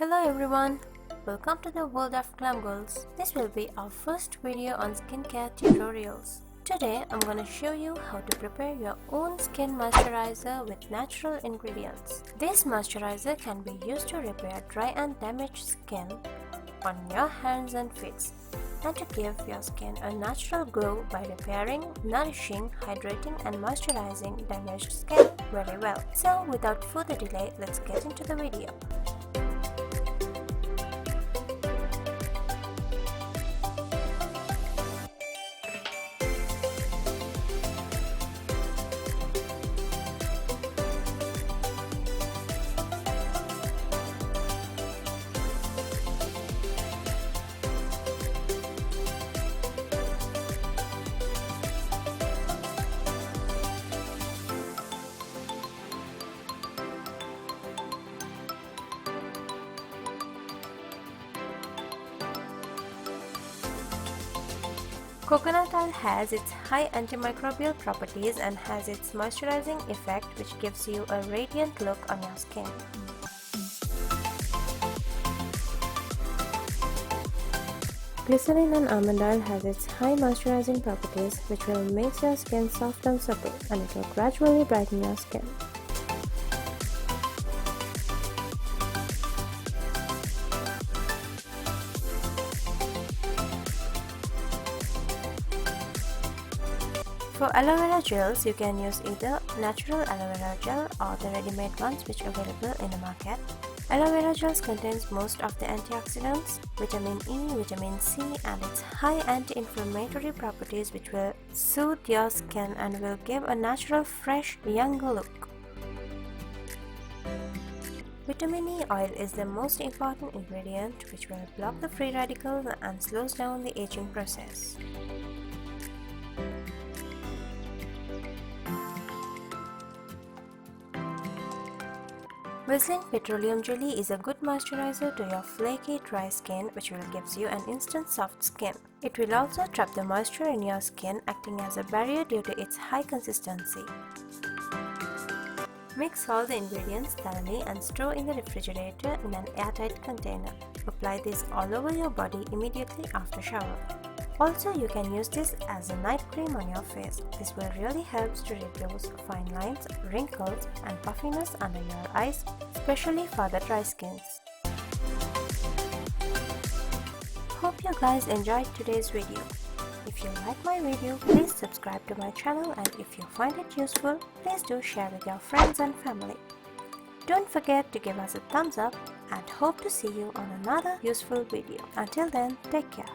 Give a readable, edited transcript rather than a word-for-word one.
Hello everyone, welcome to the world of GlamGirlz. This will be our first video on skincare tutorials. Today I'm gonna show you how to prepare your own skin moisturizer with natural ingredients. This moisturizer can be used to repair dry and damaged skin on your hands and feet, and to give your skin a natural glow by repairing, nourishing, hydrating and moisturizing damaged skin very well. So without further delay, let's get into the video. Coconut oil has its high antimicrobial properties and has its moisturizing effect, which gives you a radiant look on your skin. Glycerin and almond oil has its high moisturizing properties, which will make your skin soft and supple, and it will gradually brighten your skin. For aloe vera gels, you can use either natural aloe vera gel or the ready-made ones which are available in the market. Aloe vera gels contains most of the antioxidants, vitamin E, vitamin C and its high anti-inflammatory properties which will soothe your skin and will give a natural, fresh, younger look. Vitamin E oil is the most important ingredient which will block the free radicals and slows down the aging process. Vaseline petroleum jelly is a good moisturizer to your flaky, dry skin, which will give you an instant soft skin. It will also trap the moisture in your skin, acting as a barrier due to its high consistency. Mix all the ingredients thoroughly and store in the refrigerator in an airtight container. Apply this all over your body immediately after shower. Also, you can use this as a night cream on your face. This will really help to reduce fine lines, wrinkles and puffiness under your eyes, especially for the dry skins. Hope you guys enjoyed today's video. If you like my video, please subscribe to my channel, and if you find it useful, please do share with your friends and family. Don't forget to give us a thumbs up and hope to see you on another useful video. Until then, take care.